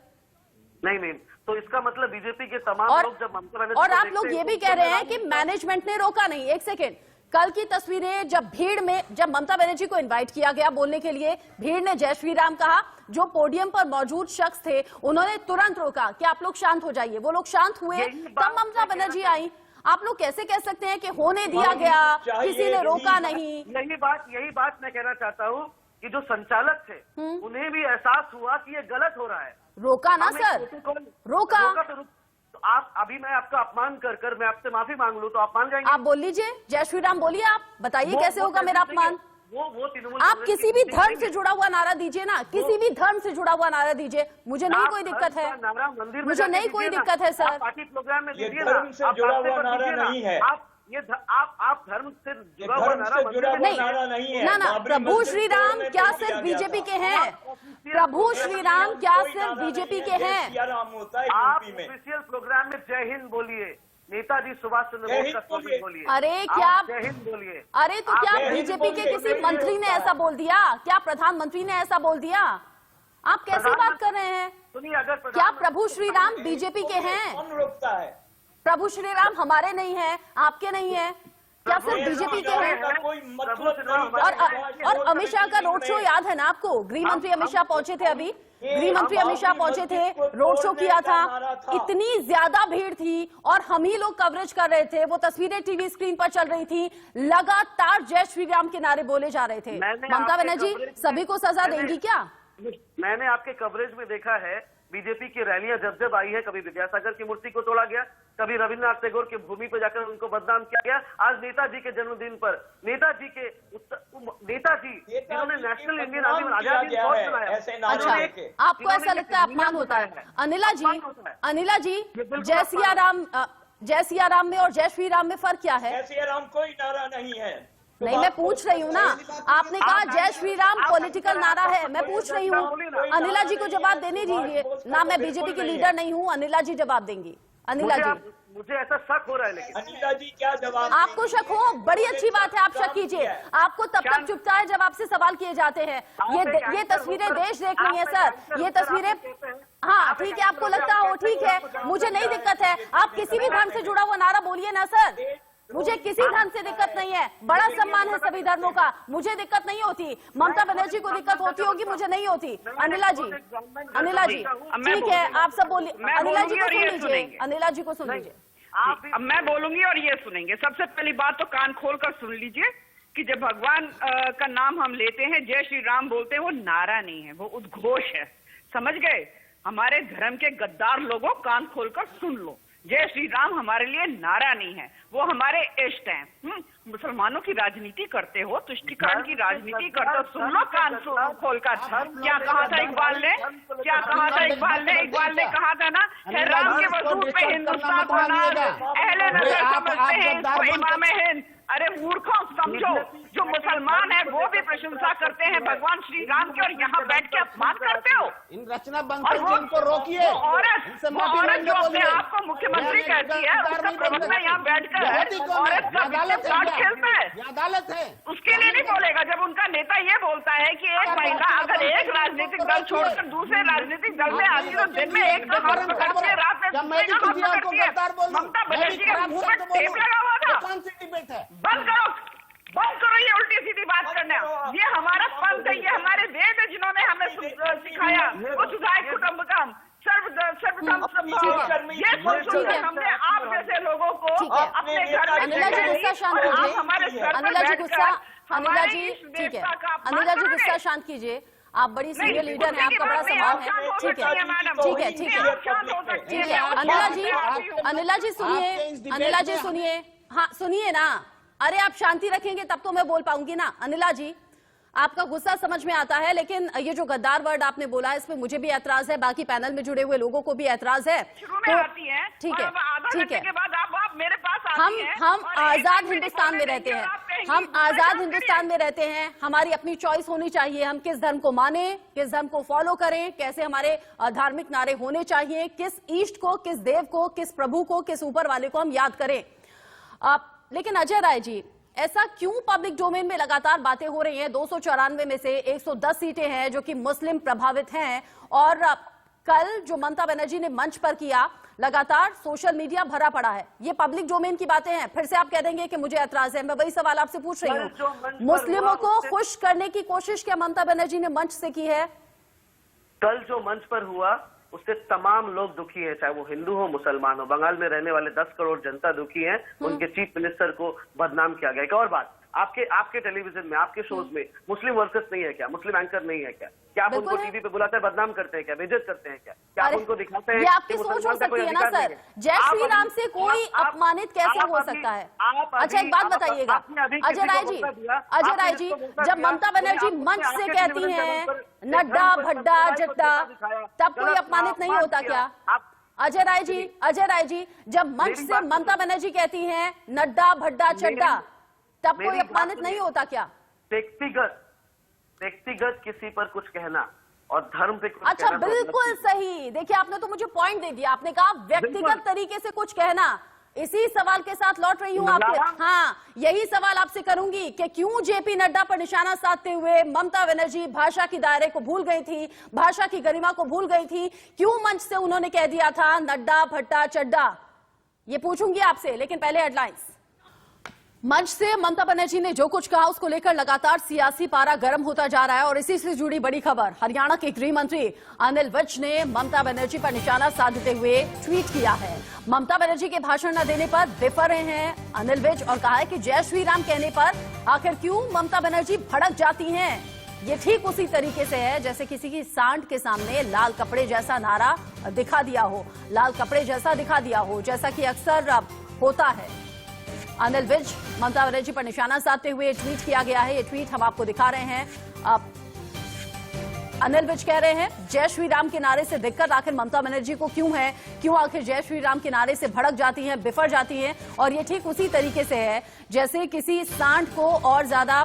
नहीं, तो इसका मतलब बीजेपी के तमाम लोग जब ममता बनर्जी और आप लोग ये भी कह रहे हैं कि मैनेजमेंट ने रोका नहीं। एक सेकेंड, कल की तस्वीरें जब ममता बनर्जी को इनवाइट किया गया बोलने के लिए, भीड़ ने जय श्री राम कहा, जो पोडियम पर मौजूद शख्स थे उन्होंने तुरंत रोका कि आप लोग शांत हो जाइए। वो लोग शांत हुए, तब ममता बनर्जी आई। आप लोग कैसे कह सकते हैं कि होने दिया गया, किसी ने रोका नहीं? यही बात मैं कहना चाहता हूँ कि जो संचालक थे उन्हें भी एहसास हुआ कि ये गलत हो रहा है। रोका ना सर, रोका। तो आप अभी मैं आपका अपमान कर मैं आपसे माफी मांग लूं तो आप मान जाएंगे? आप बोल लीजिए, जय श्री राम बोलिए। आप बताइए कैसे होगा मेरा अपमान? वो तृणमूल आप किसी भी धर्म से जुड़ा हुआ नारा दीजिए ना, किसी भी धर्म से जुड़ा हुआ नारा दीजिए, मुझे नहीं कोई दिक्कत है, मुझे नहीं कोई दिक्कत है सर। पार्टी प्रोग्राम में दीजिए ना, धर्म से जुड़ा हुआ नारा नहीं है। आप धर्म से जुड़ा हुआ नारा नहीं है। ना प्रभु श्री राम क्या सिर्फ बीजेपी के हैं? प्रभु श्री राम क्या सिर्फ बीजेपी के हैं? आप ऑफिशियल प्रोग्राम में जय हिंद बोलिए, नेताजी सुभाष चंद्र बोस का स्लोगन बोलिए। अरे क्या जय हिंद बोलिए। अरे तो क्या बीजेपी के किसी मंत्री ने ऐसा बोल दिया? क्या प्रधानमंत्री ने ऐसा बोल दिया? आप कैसी बात कर रहे हैं? सुनिए, अगर क्या प्रभु श्री राम बीजेपी के हैं? कौन रोकता है? प्रभु श्री राम हमारे नहीं है, आपके नहीं है, क्या सिर्फ बीजेपी के हैं? और अमित शाह का रोड शो याद है ना आपको? गृह मंत्री अमित शाह पहुंचे थे, अभी गृह मंत्री अमित शाह पहुंचे थे, रोड शो किया था, इतनी ज्यादा भीड़ थी और हम ही लोग कवरेज कर रहे थे, वो तस्वीरें टीवी स्क्रीन पर चल रही थी, लगातार जय श्री राम के नारे बोले जा रहे थे। ममता बनर्जी सभी को सजा देंगी क्या? मैंने आपके कवरेज में देखा है, बीजेपी की रैलियां जब आई है, कभी विद्यासागर की मूर्ति को तोड़ा गया, कभी रविन्द्रनाथ टैगोर की भूमि पर जाकर उनको बदनाम किया गया। आज नेताजी के जन्मदिन पर नेताजी जिन्होंने नेशनल इंडियन आर्मी आजादी दिवस मनाया। अच्छा, आपको ऐसा लगता है अपमान होता है? अनिला जी जय सिया राम में और जय श्री राम में फर्क क्या है? जय सिया राम कोई नारा नहीं है। नहीं, मैं पूछ रही हूँ ना, आपने कहा जय श्री राम पॉलिटिकल नारा है, मैं पूछ रही हूँ। अनिला जी को जवाब देने दीजिए ना, मैं बीजेपी की लीडर नहीं हूँ, अनिला जी जवाब देंगी। अनिला जी, मुझे ऐसा शक हो रहा है, लेकिन अनिला जी क्या जवाब? आपको शक हो, बड़ी अच्छी बात है, आप शक कीजिए। आपको तब तक चुपता है जब आपसे सवाल किए जाते हैं। ये तस्वीरें देश देख रही है सर, ये तस्वीरें। हाँ ठीक है, आपको लगता हो, ठीक है, मुझे नहीं दिक्कत है, आप किसी भी धर्म से जुड़ा हुआ नारा बोलिए ना सर, मुझे किसी धर्म से दिक्कत नहीं है, बड़ा सम्मान है सभी धर्मों का, मुझे दिक्कत नहीं होती। ममता बनर्जी को दिक्कत होती होगी, मुझे नहीं होती। अनिला जी ठीक है, आप सब बोलिए। अनिला जी को सुन लीजिए, अनिला जी को सुन लीजिए। अब मैं बोलूंगी और ये सुनेंगे। सबसे पहली बात तो कान खोल कर सुन लीजिए कि जब भगवान का नाम हम लेते हैं, जय श्री राम बोलते हैं, वो नारा नहीं है, वो उद्घोष है। समझ गए? हमारे धर्म के गद्दार लोगों, कान खोलकर सुन लो, जय श्री राम हमारे लिए नारा नहीं है, वो हमारे इष्ट हैं। मुसलमानों की राजनीति करते हो, तुष्टिकरण की राजनीति करते हो, सुन लो कान खोलकर। क्या कहा था इकबाल ने? इकबाल ने कहा था ना, है राम के वसूल पे हिंदुस्तान को नाज, अहले नजर समझते हैं इसको इमाम हिंद। अरे मूर्खों, समझो, जो मुसलमान है वो भी प्रशंसा करते हैं भगवान श्री राम की, और यहाँ बैठ के अपमान करते हो। इन रचना बंसल को रोकिए। औरत जो अपने आप को मुख्यमंत्री कहती है, उसका प्रवक्ता यहाँ बैठकर औरत का कार्ड खेलता है, अदालत है, उसके लिए नहीं बोलेगा। जब उनका नेता ये बोलता है कि एक महिला अगर एक राजनीतिक दल छोड़कर दूसरे राजनीतिक दल में आती है तो दिन में एक हाथ पकड़ती है, रात में दूसरे का हाथ पकड़ती है। ममता बनर्जी के मुंह में टेप लगा हुआ था। कौन सी डिबेट है? बंद करो ये उल्टी सीधी बात करना। ये हमारा पंथ है, ये हमारे वेद है जिन्होंने हमें सिखाया, सुधाय कुटुंबकम सर्वधर्म समभाव। ये संशोधन हमने आप जैसे लोगों को अपने घर में। अनिला जी गुस्सा शांत कीजिए, अनिला जी गुस्सा, अनिला जी ठीक है, अनिला जी गुस्सा शांत कीजिए, आप बड़ी सीनियर लीडर हैं, आपका बड़ा सम्मान है, ठीक है ठीक है ठीक है ठीक है। अनिला जी सुनिए, अनिला जी सुनिए, हाँ सुनिए ना। अरे आप शांति रखेंगे तब तो मैं बोल पाऊंगी ना। अनिला जी, आपका गुस्सा समझ में आता है, लेकिन ये जो गद्दार वर्ड आपने बोला, इसमें मुझे भी ऐतराज है, बाकी पैनल में जुड़े हुए लोगों को भी ऐतराज है। तो ठीक है ठीक है, के बाद आप मेरे पास आती हैं, हम आजाद हिंदुस्तान में रहते हैं। हम आजाद हिंदुस्तान में रहते हैं, हमारी अपनी चॉइस होनी चाहिए, हम किस धर्म को माने, किस धर्म को फॉलो करें, कैसे हमारे धार्मिक नारे होने चाहिए, किस ईष्ट को, किस देव को, किस प्रभु को, किस ऊपर वाले को हम याद करें। लेकिन अजय राय जी, ऐसा क्यों पब्लिक डोमेन में लगातार बातें हो रही हैं? 294 में से 110 सीटें हैं जो कि मुस्लिम प्रभावित हैं, और कल जो ममता बनर्जी ने मंच पर किया, लगातार सोशल मीडिया भरा पड़ा है। ये पब्लिक डोमेन की बातें हैं। फिर से आप कह देंगे कि मुझे ऐतराज है। मैं वही सवाल आपसे पूछ रही हूँ, मुस्लिमों को खुश करने की कोशिश क्या ममता बनर्जी ने मंच से की है? कल जो मंच पर हुआ उससे तमाम लोग दुखी हैं, चाहे वो हिंदू हो मुसलमान हो। बंगाल में रहने वाले 10 करोड़ जनता दुखी है। उनके चीफ मिनिस्टर को बदनाम किया गया। एक और बात, आपके टेलीविजन में, आपके शोज में मुस्लिम वर्कर्स नहीं है क्या? मुस्लिम एंकर नहीं है क्या? क्या आप उनको टीवी पे बुलाते हैं, बदनाम करते हैं क्या? बेइज्जत करते हैं क्या? क्या आप उनको दिखाते हैं? ये आपकी सोच हो सकती है ना सर। जय श्री राम से कोई अपमानित कैसे हो सकता है? अच्छा, एक बात बताइएगा अजय राय जी, जब ममता बनर्जी मंच से कहती हैं नड्डा भड्डा जड्डा, तब कोई अपमानित नहीं होता क्या? अजय राय जी, जब मंच से ममता बनर्जी कहती हैं नड्डा भड्डा चड्डा, तब कोई अपमानित नहीं होता क्या? व्यक्तिगत किसी पर कुछ कहना और धर्म पे कुछ अच्छा, कहना, बिल्कुल सही। देखिए, आपने तो मुझे पॉइंट दे दिया। आपने कहा व्यक्तिगत तरीके से कुछ कहना। इसी सवाल के साथ लौट रही हूँ आपके। हाँ, यही सवाल आपसे करूंगी कि क्यों जेपी नड्डा पर निशाना साधते हुए ममता बनर्जी भाषा की दायरे को भूल गई थी, भाषा की गरिमा को भूल गई थी? क्यों मंच से उन्होंने कह दिया था नड्डा भट्टा चड्डा? ये पूछूंगी आपसे, लेकिन पहले हेडलाइंस। मंच से ममता बनर्जी ने जो कुछ कहा, उसको लेकर लगातार सियासी पारा गर्म होता जा रहा है। और इसी से जुड़ी बड़ी खबर, हरियाणा के गृह मंत्री अनिल विज ने ममता बनर्जी पर निशाना साधते हुए ट्वीट किया है। ममता बनर्जी के भाषण न देने पर विफर रहे हैं अनिल विज और कहा है कि जय श्री राम कहने पर आखिर क्यों ममता बनर्जी भड़क जाती हैं। ये ठीक उसी तरीके से है जैसे किसी की सांड के सामने लाल कपड़े जैसा नारा दिखा दिया हो, लाल कपड़े जैसा दिखा दिया हो, जैसा कि अक्सर होता है। अनिल विज, ममता बनर्जी पर निशाना साधते हुए ट्वीट किया गया है। ये ट्वीट हम आपको दिखा रहे हैं। अनिल विज कह रहे हैं जय श्री राम के नारे से दिक्कत आखिर ममता बनर्जी को क्यों है, क्यों आखिर जय श्री राम के नारे से भड़क जाती हैं, बिफर जाती हैं। और ये ठीक उसी तरीके से है जैसे किसी सांड को और ज्यादा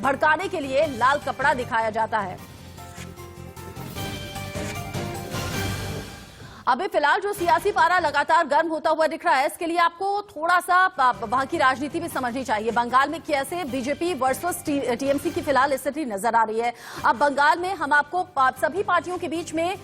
भड़काने के लिए लाल कपड़ा दिखाया जाता है। अभी फिलहाल जो सियासी पारा लगातार गर्म होता हुआ दिख रहा है, इसके लिए आपको थोड़ा सा वहां की राजनीति भी समझनी चाहिए। बंगाल में कैसे बीजेपी वर्सेस टीएमसी की फिलहाल स्थिति नजर आ रही है। अब बंगाल में हम आपको सभी पार्टियों के बीच में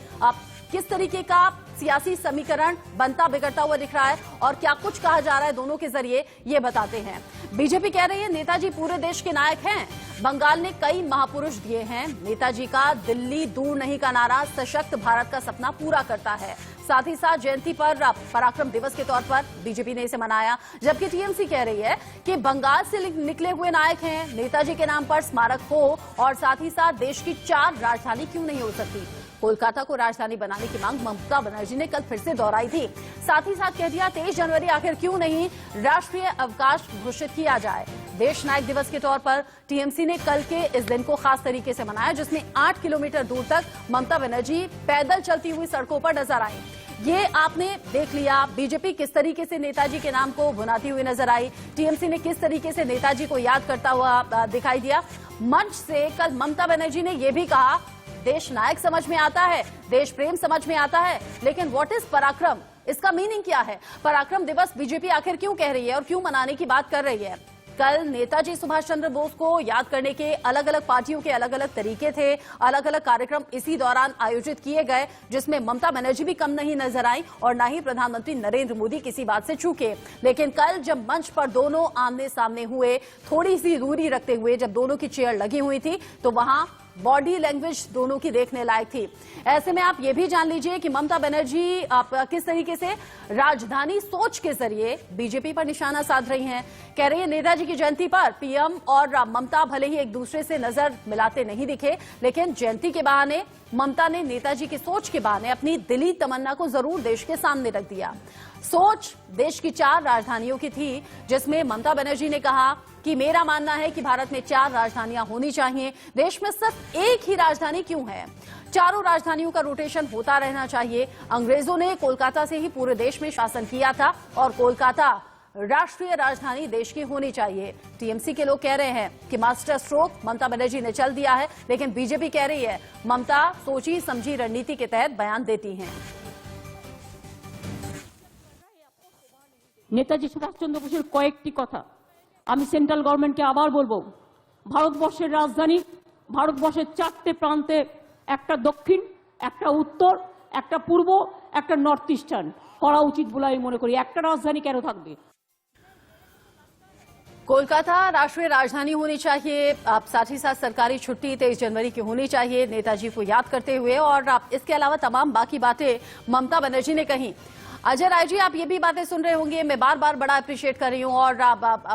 किस तरीके का सियासी समीकरण बनता बिगड़ता हुआ दिख रहा है और क्या कुछ कहा जा रहा है दोनों के जरिए, ये बताते हैं। बीजेपी कह रही है नेताजी पूरे देश के नायक हैं। बंगाल ने कई महापुरुष दिए हैं। नेताजी का दिल्ली दूर नहीं का नारा सशक्त भारत का सपना पूरा करता है। साथ ही साथ जयंती पर पराक्रम दिवस के तौर पर बीजेपी ने इसे मनाया। जबकि टीएमसी कह रही है कि बंगाल से निकले हुए नायक हैं, नेताजी के नाम पर स्मारक हो और साथ ही साथ देश की 4 राजधानी क्यों नहीं हो सकती। कोलकाता को राजधानी बनाने की मांग ममता बनर्जी ने कल फिर से दोहराई थी। साथ ही साथ कह दिया 23 जनवरी आखिर क्यों नहीं राष्ट्रीय अवकाश घोषित किया जाए। देश नायक दिवस के तौर पर टीएमसी ने कल के इस दिन को खास तरीके से मनाया, जिसमें 8 किलोमीटर दूर तक ममता बनर्जी पैदल चलती हुई सड़कों पर नजर आई। ये आपने देख लिया बीजेपी किस तरीके से नेताजी के नाम को भुनाती हुई नजर आई, टीएमसी ने किस तरीके से नेताजी को याद करता हुआ दिखाई दिया। मंच से कल ममता बनर्जी ने यह भी कहा देश नायक समझ में आता है, देश प्रेम समझ में आता है, लेकिन व्हाट इज पराक्रम, इसका मीनिंग क्या है। पराक्रम दिवस बीजेपी आखिर क्यों कह रही है और क्यों मनाने की बात कर रही है। कल नेताजी सुभाष चंद्र बोस को याद करने के अलग अलग पार्टियों के अलग अलग तरीके थे, अलग अलग कार्यक्रम इसी दौरान आयोजित किए गए, जिसमें ममता बनर्जी भी कम नहीं नजर आई और न ही प्रधानमंत्री नरेंद्र मोदी किसी बात से चूके। लेकिन कल जब मंच पर दोनों आमने सामने हुए, थोड़ी सी दूरी रखते हुए जब दोनों की चेयर लगी हुई थी, तो वहां बॉडी लैंग्वेज दोनों की देखने लायक थी। ऐसे में आप ये भी जान लीजिए कि ममता बनर्जी किस तरीके से राजधानी सोच के जरिए बीजेपी पर निशाना साध रही हैं। कह रही है नेताजी की जयंती पर पीएम और ममता भले ही एक दूसरे से नजर मिलाते नहीं दिखे, लेकिन जयंती के बहाने ममता ने नेताजी की सोच के बहाने अपनी दिली तमन्ना को जरूर देश के सामने रख दिया। सोच देश की 4 राजधानियों की थी, जिसमें ममता बनर्जी ने कहा कि मेरा मानना है कि भारत में 4 राजधानियां होनी चाहिए। देश में सिर्फ एक ही राजधानी क्यों है, चारों राजधानियों का रोटेशन होता रहना चाहिए। अंग्रेजों ने कोलकाता से ही पूरे देश में शासन किया था और कोलकाता राष्ट्रीय राजधानी देश की होनी चाहिए। टीएमसी के लोग कह रहे हैं कि मास्टर स्ट्रोक ममता बनर्जी ने चल दिया है, लेकिन बीजेपी कह रही है ममता सोची समझी रणनीति के तहत बयान देती हैं। নেতাজি সুভাষচন্দ্র বোসের কয়েকটি কথা আমি সেন্ট্রাল গভর্নমেন্টকে আবার বলবো, ভারতবর্ষের রাজধানী, ভারতবর্ষের 4টে প্রান্তে, একটা দক্ষিণ, একটা উত্তর, একটা পূর্ব, একটা নর্থ ইস্টার্ন করা উচিত বলে আমি মনে করি। একটা রাজধানী কেন থাকবে? कोलकाता राष्ट्रीय राजधानी होनी चाहिए। अब साथ ही साथ सरकारी छुट्टी 23 जनवरी की होनी चाहिए नेताजी को याद करते हुए, और इसके अलावा तमाम बाकी बातें ममता बनर्जी ने कही। अजय राय जी, आप ये भी बातें सुन रहे होंगे, मैं बार बार बड़ा अप्रिशिएट कर रही हूँ और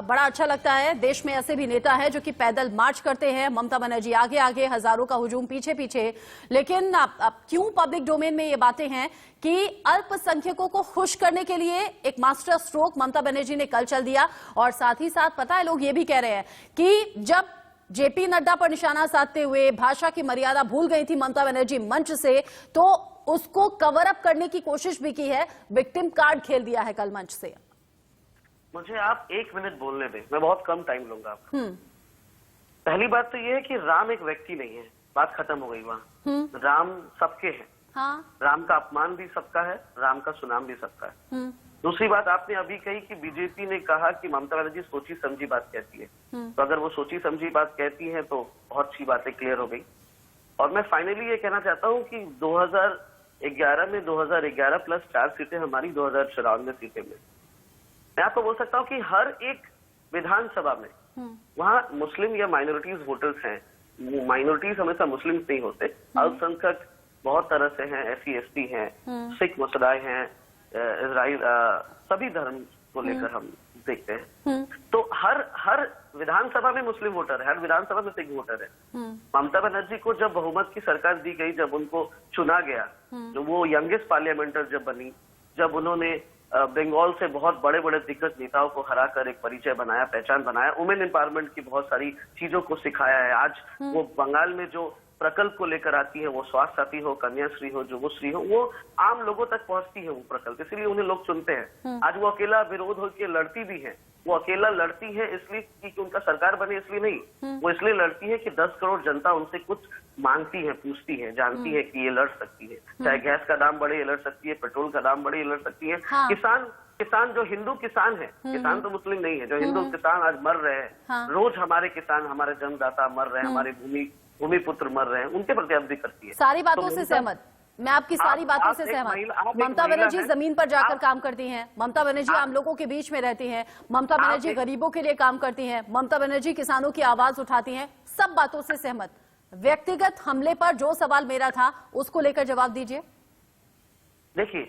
बड़ा अच्छा लगता है। देश में ऐसे भी नेता है जो कि पैदल मार्च करते हैं, ममता बनर्जी आगे आगे, हजारों का हुजूम पीछे पीछे, लेकिन अब क्यों पब्लिक डोमेन में ये बातें हैं कि अल्पसंख्यकों को खुश करने के लिए एक मास्टर स्ट्रोक ममता बनर्जी ने कल चल दिया। और साथ ही साथ पता है, लोग ये भी कह रहे हैं कि जब जेपी नड्डा पर निशाना साधते हुए भाषा की मर्यादा भूल गई थी ममता बनर्जी मंच से, तो उसको कवर अप करने की कोशिश भी की है, विक्टिम कार्ड खेल दिया है कल मंच से। मुझे आप 1 मिनट बोलने दें, मैं बहुत कम टाइम लूंगा आपका। पहली बात तो ये है कि राम एक व्यक्ति नहीं है, बात खत्म हो गई वहाँ। राम सबके हैं। हाँ। राम का अपमान भी सबका है, राम का सुनाम भी सबका है। दूसरी बात आपने अभी कही कि बीजेपी ने कहा कि ममता बनर्जी सोची समझी बात कहती है, तो अगर वो सोची समझी बात कहती है तो बहुत सी बातें क्लियर हो गई। और मैं फाइनली ये कहना चाहता हूँ कि 2011 में 2011 प्लस 4 सीटें हमारी 2094 सीटें में, मैं आपको बोल सकता हूँ कि हर एक विधानसभा में वहाँ मुस्लिम या माइनॉरिटीज वोटर्स हैं। माइनॉरिटीज हमेशा मुस्लिम नहीं होते, अल्पसंख्यक बहुत तरह से हैं, SC ST हैं, सिख मुसलमान हैं, इजराइल, सभी धर्म को लेकर हम देखते हैं। तो हर विधानसभा में मुस्लिम वोटर है, हर विधानसभा में सिख वोटर है। ममता बनर्जी को जब बहुमत की सरकार दी गई, जब उनको चुना गया, जो वो यंगेस्ट पार्लियामेंटर जब बनी, जब उन्होंने बंगाल से बहुत बड़े बड़े दिग्गज नेताओं को हराकर एक परिचय बनाया, पहचान बनाया, वुमेन एम्पावरमेंट की बहुत सारी चीजों को सिखाया है। आज वो बंगाल में जो प्रकल्प को लेकर आती है, वो स्वास्थ्य साथी हो, कन्याश्री हो, जुबश्री हो, वो आम लोगों तक पहुंचती है वो प्रकल्प, इसलिए उन्हें लोग चुनते हैं। आज वो अकेला विरोध होकर लड़ती भी है, वो अकेला लड़ती है इसलिए कि उनका सरकार बने इसलिए नहीं, वो इसलिए लड़ती है कि 10 करोड़ जनता उनसे कुछ मांगती है, पूछती है, जानती है कि ये लड़ सकती है। चाहे गैस का दाम बढ़े ये लड़ सकती है, पेट्रोल का दाम बढ़े ये लड़ सकती है। हाँ। किसान जो हिंदू किसान है, किसान तो मुस्लिम नहीं है, जो हिंदू किसान आज मर रहे हैं, हाँ। रोज हमारे किसान, हमारे जन्मदाता मर रहे हैं, हमारे भूमि पुत्र मर रहे हैं, उनके प्रति आप भी करती है। सारी बातों से सहमत, मैं आपकी सारी बातों से सहमत। ममता बनर्जी जमीन पर जाकर काम करती हैं, ममता बनर्जी आम लोगों के बीच में रहती हैं, ममता बनर्जी गरीबों के लिए काम करती हैं, ममता बनर्जी किसानों की आवाज उठाती हैं, सब बातों से सहमत। व्यक्तिगत हमले पर जो सवाल मेरा था उसको लेकर जवाब दीजिए। देखिए,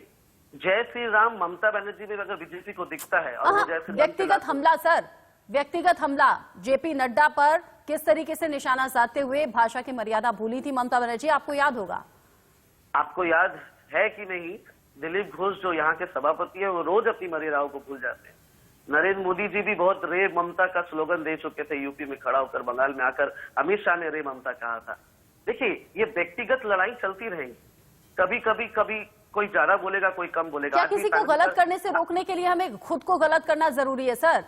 जय श्री राम ममता बनर्जी में अगर बीजेपी को दिखता है, और व्यक्तिगत हमला सर, व्यक्तिगत हमला जेपी नड्डा पर किस तरीके से निशाना साधते हुए भाषा की मर्यादा भूली थी ममता बनर्जी, आपको याद होगा। आपको याद है कि नहीं, दिलीप घोष जो यहाँ के सभापति है, वो रोज अपनी मर्यादाओं को भूल जाते हैं। नरेंद्र मोदी जी भी बहुत रे ममता का स्लोगन दे चुके थे, यूपी में खड़ा होकर, बंगाल में आकर अमित शाह ने रे ममता कहा था। देखिए, ये व्यक्तिगत लड़ाई चलती रहेगी, कभी कोई ज्यादा बोलेगा, कोई कम बोलेगा। क्या किसी को गलत करने से रोकने के लिए हमें खुद को गलत करना जरूरी है सर?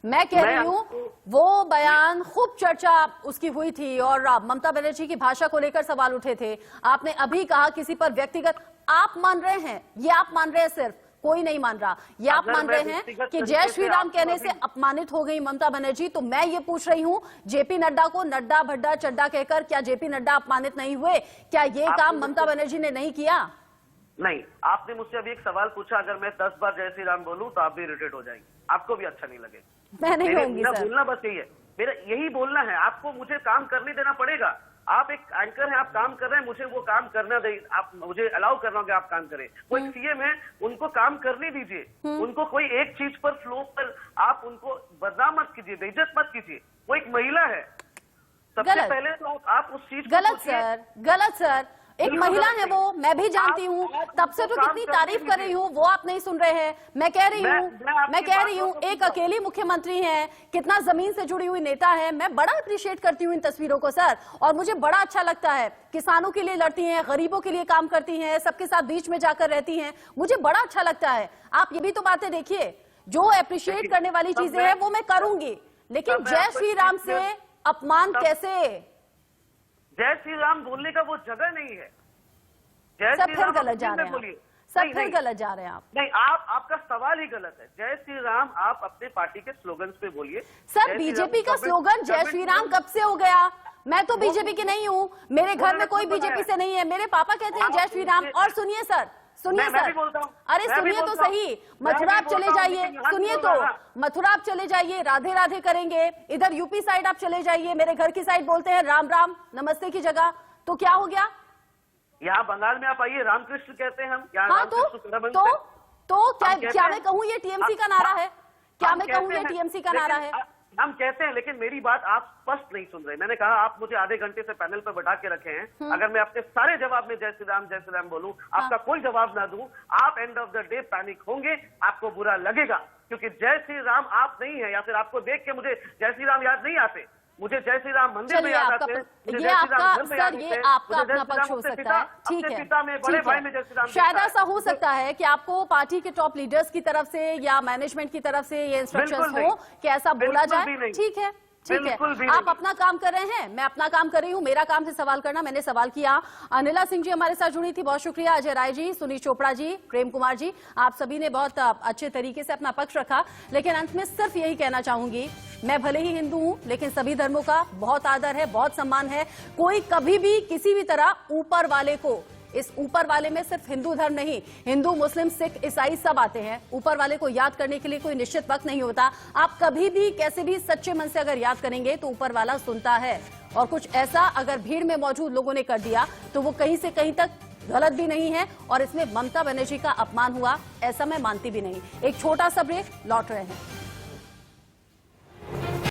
मैं कह रही हूँ वो बयान खूब चर्चा उसकी हुई थी और ममता बनर्जी की भाषा को लेकर सवाल उठे थे। आपने अभी कहा किसी पर व्यक्तिगत, आप मान रहे हैं, ये आप मान रहे हैं, सिर्फ कोई नहीं मान रहा, ये आप मान रहे हैं कि जय श्री राम कहने से अपमानित हो गई ममता बनर्जी। तो मैं ये पूछ रही हूँ, जेपी नड्डा को नड्डा भड्डा चड्डा कहकर क्या जेपी नड्डा अपमानित नहीं हुए? क्या ये काम ममता बनर्जी ने नहीं किया? नहीं, आपने मुझसे अभी एक सवाल पूछा, अगर मैं 10 बार जय श्री राम बोलूं तो आप भी इरिटेट हो जाएंगे, आपको भी अच्छा नहीं लगेगा। मैं नहीं होंगी सर। बोलना बस यही है, मेरा यही बोलना है, आपको मुझे काम करने देना पड़ेगा। आप एक एंकर हैं, आप काम कर रहे हैं, मुझे वो काम करना दे, आप मुझे अलाउ करना होगा आप काम करें। वो एक सीएम है, उनको काम करने दीजिए, उनको कोई एक चीज पर फ्लो पर आप उनको बदनाम मत कीजिए, बेइज्जत मत कीजिए। वो एक महिला है, सबसे पहले तो आप उस चीज गलत सर, गलत सर, एक महिला है वो, मैं भी जानती हूँ, तब से तो कितनी तारीफ कर रही हूँ, वो आप नहीं सुन रहे हैं। मैं कह रही हूँ एक अकेली मुख्यमंत्री हैं, कितना जमीन से जुड़ी हुई नेता है। मैं बड़ा अप्रिशिएट करती हूँ इन तस्वीरों को सर, और मुझे बड़ा अच्छा लगता है, किसानों के लिए लड़ती हैं, गरीबों के लिए काम करती हैं, सबके साथ बीच में जाकर रहती हैं, मुझे बड़ा अच्छा लगता है। आप ये भी तो बातें देखिए जो अप्रिशिएट करने वाली चीजें हैं वो मैं करूंगी, लेकिन जय श्री राम से अपमान कैसे? जय श्री राम बोलने का वो जगह नहीं है। जय सब श्री फिर राम गलत जा रहे हैं बोलिए। सब नहीं, फिर नहीं। गलत जा रहे हैं आप। नहीं, आपका सवाल ही गलत है। जय श्री राम आप अपने पार्टी के स्लोगन्स पे बोलिए। सर बीजेपी का स्लोगन जय श्री राम कब से हो गया? मैं तो बीजेपी की नहीं हूँ, मेरे घर में कोई बीजेपी से नहीं है, मेरे पापा कहते हैं जय श्री राम। और सुनिए सर, सुनिए सर, अरे सुनिए तो सही, मथुरा आप चले जाइए, सुनिए तो, मथुरा आप चले जाइए, राधे राधे करेंगे। इधर यूपी साइड आप चले जाइए, मेरे घर की साइड बोलते हैं राम राम नमस्ते की जगह। तो क्या हो गया? यहाँ बंगाल में आप आइए, रामकृष्ण कहते हैं हम। हाँ तो क्या मैं कहूँ ये टीएमसी का नारा है? क्या मैं कहूँ ये टीएमसी का नारा है? हम कहते हैं, लेकिन मेरी बात आप स्पष्ट नहीं सुन रहे। मैंने कहा आप मुझे आधे घंटे से पैनल पर बैठा के रखे हैं, अगर मैं आपके सारे जवाब में जय श्री राम बोलूं, आपका कोई जवाब ना दूं, आप end of the day panic होंगे, आपको बुरा लगेगा, क्योंकि जय श्री राम आप नहीं है, या फिर आपको देख के मुझे जय श्री राम याद नहीं आते, मुझे जय श्री राम मंदिर में याद आते हैं, ये आपका सर, ये आपका अपना पक्ष हो सकता है, ठीक है, ठीक है। शायद ऐसा हो सकता है कि आपको पार्टी के टॉप लीडर्स की तरफ से या मैनेजमेंट की तरफ से ये इंस्ट्रक्शंस हो कि ऐसा बोला जाए, ठीक है, ठीक है। आप अपना काम कर रहे हैं, मैं अपना काम कर रही हूँ, मेरा काम है सवाल करना, मैंने सवाल किया। अनिला सिंह जी हमारे साथ जुड़ी थी, बहुत शुक्रिया। अजय राय जी, सुनील चोपड़ा जी, प्रेम कुमार जी, आप सभी ने बहुत अच्छे तरीके से अपना पक्ष रखा। लेकिन अंत में सिर्फ यही कहना चाहूंगी, मैं भले ही हिंदू हूं, लेकिन सभी धर्मों का बहुत आदर है, बहुत सम्मान है। कोई कभी भी किसी भी तरह ऊपर वाले को, इस ऊपर वाले में सिर्फ हिंदू धर्म नहीं, हिंदू मुस्लिम सिख ईसाई सब आते हैं, ऊपर वाले को याद करने के लिए कोई निश्चित वक्त नहीं होता। आप कभी भी कैसे भी सच्चे मन से अगर याद करेंगे तो ऊपर वाला सुनता है। और कुछ ऐसा अगर भीड़ में मौजूद लोगों ने कर दिया तो वो कहीं से कहीं तक गलत भी नहीं है, और इसमें ममता बनर्जी का अपमान हुआ ऐसा मैं मानती भी नहीं। एक छोटा सा ब्रेक, लौट रहे हैं।